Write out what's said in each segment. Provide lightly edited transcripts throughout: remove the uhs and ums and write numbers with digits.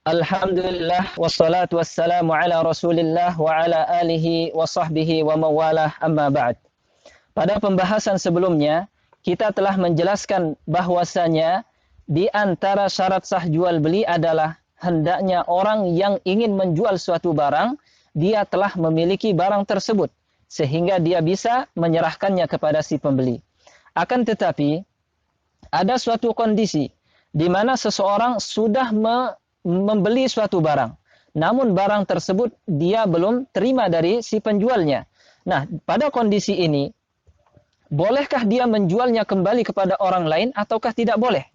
Alhamdulillah wassalatu wassalamu ala Rasulillah wa ala alihi wa sahbihi wa mawalah amma ba'd. Pada pembahasan sebelumnya, kita telah menjelaskan bahwasanya di antara syarat sah jual beli adalah hendaknya orang yang ingin menjual suatu barang, dia telah memiliki barang tersebut sehingga dia bisa menyerahkannya kepada si pembeli. Akan tetapi ada suatu kondisi di mana seseorang sudah membeli suatu barang, namun barang tersebut dia belum terima dari si penjualnya. Nah, pada kondisi ini, bolehkah dia menjualnya kembali kepada orang lain ataukah tidak boleh?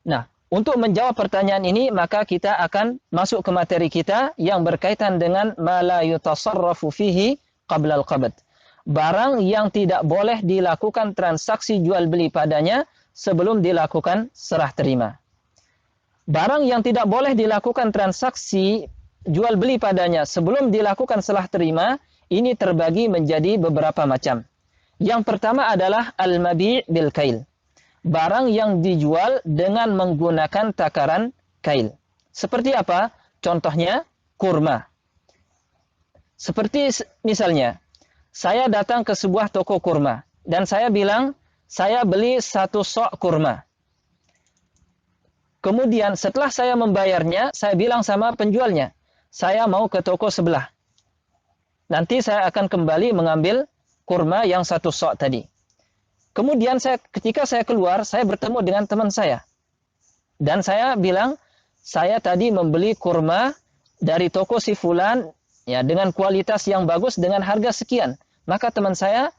Nah, untuk menjawab pertanyaan ini, maka kita akan masuk ke materi kita yang berkaitan dengan ma la yutasarrafu fihi qabla al-qabd. Barang yang tidak boleh dilakukan transaksi jual beli padanya sebelum dilakukan serah terima. Barang yang tidak boleh dilakukan transaksi jual beli padanya sebelum dilakukan serah terima, ini terbagi menjadi beberapa macam. Yang pertama adalah al-mabi' bil kail. Barang yang dijual dengan menggunakan takaran kail. Seperti apa? Contohnya kurma. Seperti misalnya, saya datang ke sebuah toko kurma dan saya bilang, saya beli 1 sok kurma. Kemudian setelah saya membayarnya, saya bilang sama penjualnya, saya mau ke toko sebelah. Nanti saya akan kembali mengambil kurma yang 1 sok tadi. Kemudian ketika saya keluar, saya bertemu dengan teman saya. Dan saya bilang, saya tadi membeli kurma dari toko si fulan ya, dengan kualitas yang bagus dengan harga sekian. Maka teman saya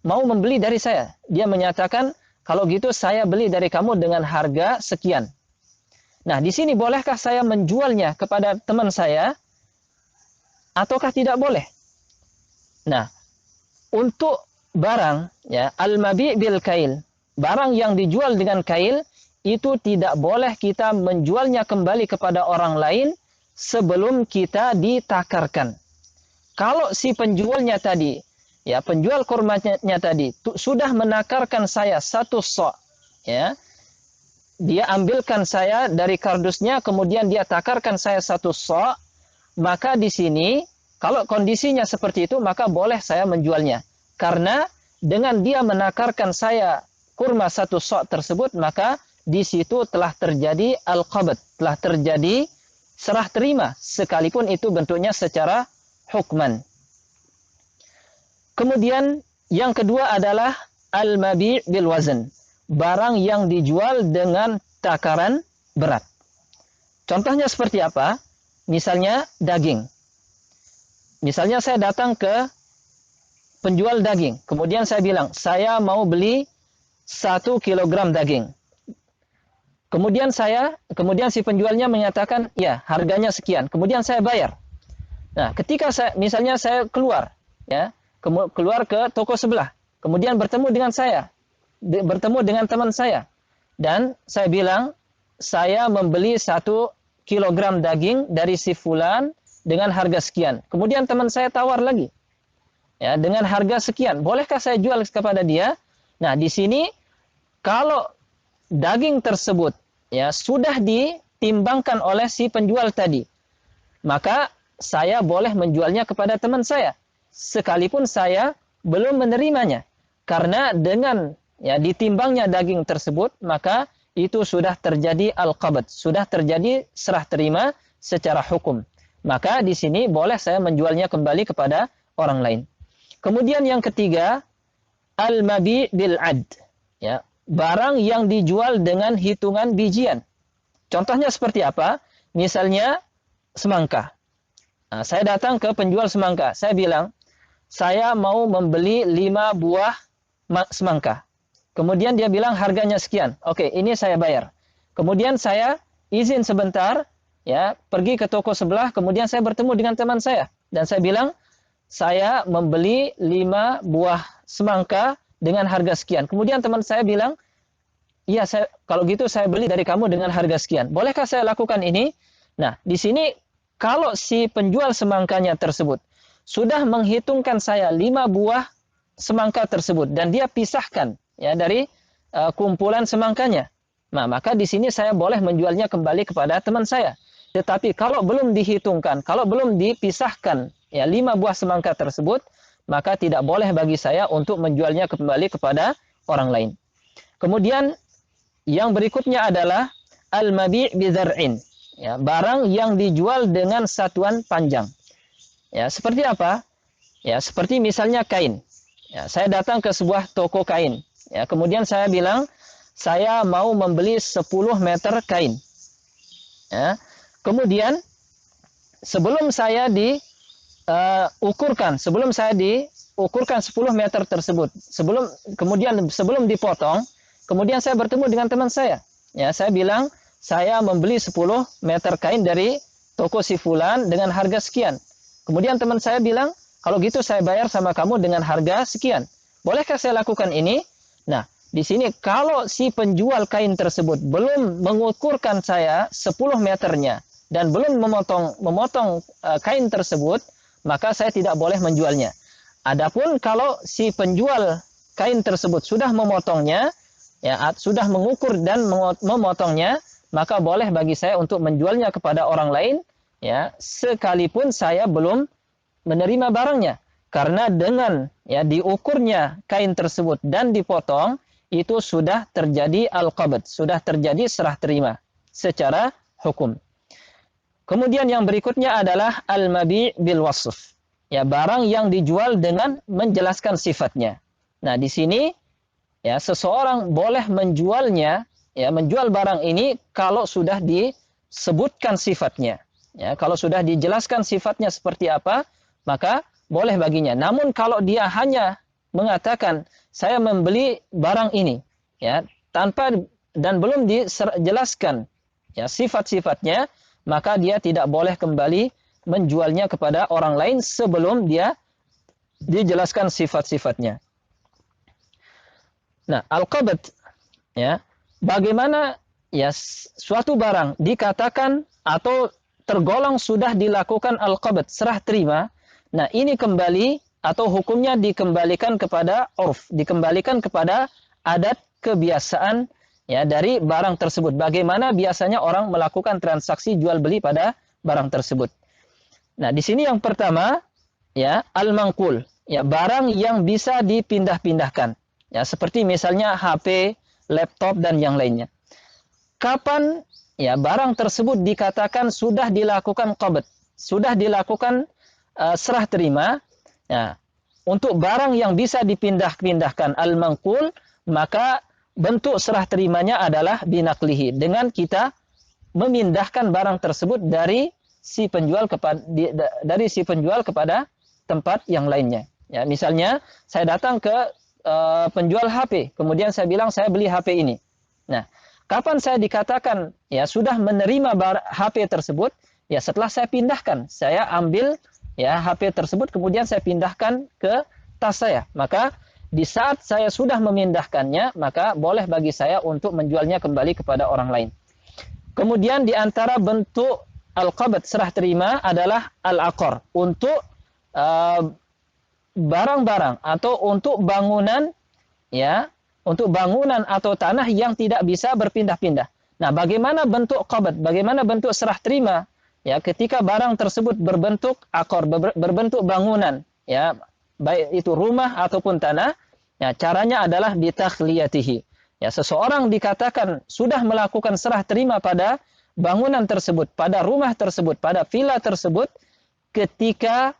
mau membeli dari saya. Dia menyatakan, kalau gitu saya beli dari kamu dengan harga sekian. Nah, di sini bolehkah saya menjualnya kepada teman saya ataukah tidak boleh? Nah, untuk barang ya al-mabi' bil kail, barang yang dijual dengan kail itu tidak boleh kita menjualnya kembali kepada orang lain sebelum kita ditakarkan. Kalau si penjualnya tadi, ya penjual kurmanya tadi sudah menakarkan saya 1 sok, ya. Dia ambilkan saya dari kardusnya, kemudian dia takarkan saya 1 sok, maka di sini, kalau kondisinya seperti itu, maka boleh saya menjualnya. Karena dengan dia menakarkan saya kurma 1 sok tersebut, maka di situ telah terjadi al-qabd, telah terjadi serah terima, sekalipun itu bentuknya secara hukman. Kemudian yang kedua adalah al-mabi' bil wazn. Barang yang dijual dengan takaran berat. Contohnya seperti apa? Misalnya daging. Misalnya saya datang ke penjual daging. Kemudian saya bilang, saya mau beli 1 kilogram daging. Kemudian si penjualnya menyatakan, ya harganya sekian. Kemudian saya bayar. Nah, ketika misalnya saya keluar, ya keluar ke toko sebelah. Kemudian bertemu dengan teman saya, dan saya bilang, saya membeli 1 kilogram daging dari si fulan dengan harga sekian. Kemudian teman saya tawar lagi, ya dengan harga sekian. Bolehkah saya jual kepada dia? Nah, di sini kalau daging tersebut ya sudah ditimbangkan oleh si penjual tadi, maka saya boleh menjualnya kepada teman saya, sekalipun saya belum menerimanya, karena dengan ya ditimbangnya daging tersebut, maka itu sudah terjadi al-qabd, sudah terjadi serah terima secara hukum. Maka di sini boleh saya menjualnya kembali kepada orang lain. Kemudian yang ketiga, al-mabi' bil ad, ya, barang yang dijual dengan hitungan bijian. Contohnya seperti apa? Misalnya semangka. Nah, saya datang ke penjual semangka, saya bilang, saya mau membeli 5 buah semangka. Kemudian dia bilang harganya sekian. Oke, ini saya bayar. Kemudian saya izin sebentar, ya, pergi ke toko sebelah. Kemudian saya bertemu dengan teman saya dan saya bilang, saya membeli 5 buah semangka dengan harga sekian. Kemudian teman saya bilang, iya, kalau gitu saya beli dari kamu dengan harga sekian. Bolehkah saya lakukan ini? Nah, di sini kalau si penjual semangkanya tersebut sudah menghitungkan saya 5 buah semangka tersebut dan dia pisahkan ya dari kumpulan semangkanya. Nah, maka di sini saya boleh menjualnya kembali kepada teman saya. Tetapi kalau belum dihitungkan, kalau belum dipisahkan ya 5 buah semangka tersebut, maka tidak boleh bagi saya untuk menjualnya kembali kepada orang lain. Kemudian yang berikutnya adalah al-mabi' bidzar'in, ya, barang yang dijual dengan satuan panjang. Ya, seperti apa? Ya, seperti misalnya kain. Ya, saya datang ke sebuah toko kain. Ya, kemudian saya bilang, saya mau membeli 10 meter kain. Ya, kemudian sebelum saya sebelum saya diukurkan 10 meter tersebut, sebelum dipotong, kemudian saya bertemu dengan teman saya. Ya, saya bilang, saya membeli 10 meter kain dari toko si fulan dengan harga sekian. Kemudian teman saya bilang, kalau gitu saya bayar sama kamu dengan harga sekian. Bolehkah saya lakukan ini? Nah, di sini kalau si penjual kain tersebut belum mengukurkan saya 10 meternya dan belum memotong kain tersebut, maka saya tidak boleh menjualnya. Adapun kalau si penjual kain tersebut sudah memotongnya, ya, sudah mengukur dan memotongnya, maka boleh bagi saya untuk menjualnya kepada orang lain, ya, sekalipun saya belum menerima barangnya. Karena dengan ya diukurnya kain tersebut dan dipotong, itu sudah terjadi al-qabd, sudah terjadi serah terima secara hukum. Kemudian yang berikutnya adalah al-mabi' bil wasf. Ya, barang yang dijual dengan menjelaskan sifatnya. Nah, di sini ya seseorang boleh menjualnya, ya, menjual barang ini kalau sudah disebutkan sifatnya. Ya, kalau sudah dijelaskan sifatnya seperti apa, maka boleh baginya. Namun kalau dia hanya mengatakan saya membeli barang ini, ya, tanpa dan belum dijelaskan ya sifat-sifatnya, maka dia tidak boleh kembali menjualnya kepada orang lain sebelum dia dijelaskan sifat-sifatnya. Nah, al-qabd, ya, bagaimana ya suatu barang dikatakan atau tergolong sudah dilakukan al-qabd, serah terima. Nah, ini kembali atau hukumnya dikembalikan kepada urf, dikembalikan kepada adat kebiasaan ya dari barang tersebut. Bagaimana biasanya orang melakukan transaksi jual beli pada barang tersebut. Nah, di sini yang pertama ya al-manqul, ya, barang yang bisa dipindah-pindahkan. Ya, seperti misalnya HP, laptop dan yang lainnya. Kapan ya barang tersebut dikatakan sudah dilakukan qabd, sudah dilakukan serah terima? Ya, untuk barang yang bisa dipindah-pindahkan al-manqul, maka bentuk serah terimanya adalah binaklihi, dengan kita memindahkan barang tersebut dari si penjual kepada tempat yang lainnya. Ya, misalnya saya datang ke penjual HP, kemudian saya bilang saya beli HP ini. Nah, kapan saya dikatakan ya sudah menerima HP tersebut? Ya, setelah saya pindahkan, saya ambil ya HP tersebut, kemudian saya pindahkan ke tas saya. Maka di saat saya sudah memindahkannya, maka boleh bagi saya untuk menjualnya kembali kepada orang lain. Kemudian di antara bentuk al-qabd, serah terima, adalah al-aqar, untuk barang-barang atau untuk bangunan, ya, untuk bangunan atau tanah yang tidak bisa berpindah-pindah. Nah, bagaimana bentuk qabd, bagaimana bentuk serah terima, ya, ketika barang tersebut berbentuk aqar, berbentuk bangunan, ya, baik itu rumah ataupun tanah, ya, caranya adalah bitakhliyatihi. Ya, seseorang dikatakan sudah melakukan serah terima pada bangunan tersebut, pada rumah tersebut, pada villa tersebut, ketika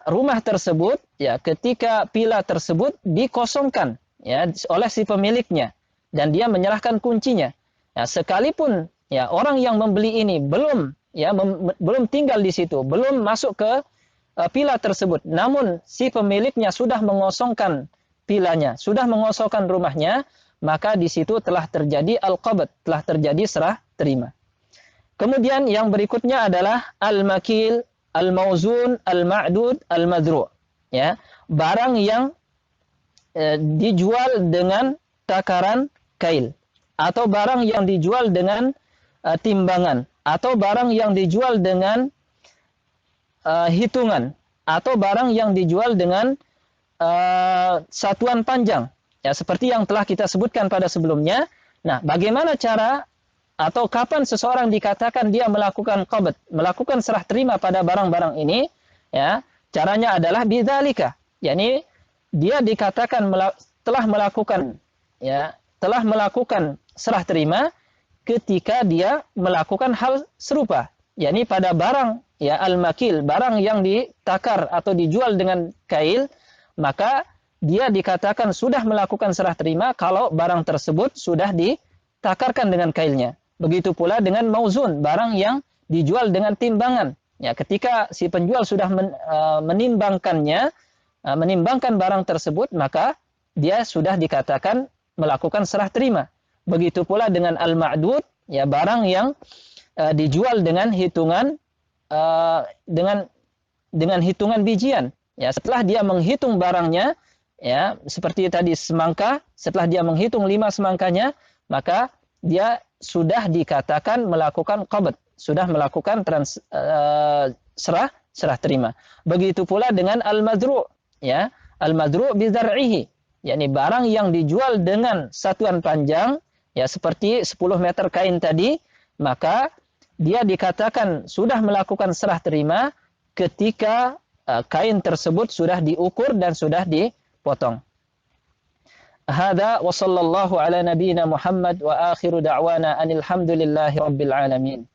rumah tersebut, ya, ketika villa tersebut dikosongkan, ya, oleh si pemiliknya, dan dia menyerahkan kuncinya. Ya, sekalipun ya orang yang membeli ini belum belum tinggal di situ, belum masuk ke villa tersebut, namun si pemiliknya sudah mengosongkan villanya, sudah mengosongkan rumahnya, maka di situ telah terjadi al-qabd, telah terjadi serah terima. Kemudian yang berikutnya adalah al-makil, al-mauzun, al-ma'dud, al-madru', ya, barang yang dijual dengan takaran kail, atau barang yang dijual dengan timbangan, atau barang yang dijual dengan hitungan, atau barang yang dijual dengan satuan panjang, ya, seperti yang telah kita sebutkan pada sebelumnya. Nah, bagaimana cara atau kapan seseorang dikatakan dia melakukan qabd, melakukan serah terima pada barang-barang ini, ya, caranya adalah bidzalika, yakni dia dikatakan telah melakukan, ya, telah melakukan serah terima ketika dia melakukan hal serupa, yakni pada barang, ya, al-makil, barang yang ditakar atau dijual dengan kail, maka dia dikatakan sudah melakukan serah terima kalau barang tersebut sudah ditakarkan dengan kailnya. Begitu pula dengan mauzun, barang yang dijual dengan timbangan. Ya, ketika si penjual sudah menimbangkannya, menimbangkan barang tersebut, maka dia sudah dikatakan melakukan serah terima. Begitu pula dengan al-ma'dud, ya, barang yang dijual dengan hitungan dengan hitungan bijian. Ya, setelah dia menghitung barangnya, ya, seperti tadi semangka, setelah dia menghitung 5 semangkanya, maka dia sudah dikatakan melakukan qabd, sudah melakukan serah terima. Begitu pula dengan al-madru', ya, al-madru' bi dzar'ihi, yakni barang yang dijual dengan satuan panjang, ya, seperti 10 meter kain tadi, maka dia dikatakan sudah melakukan serah terima ketika kain tersebut sudah diukur dan sudah dipotong. Hada wa sallallahu ala nabiyyina Muhammad wa akhiru da'wana anil hamdulillahi rabbil alamin.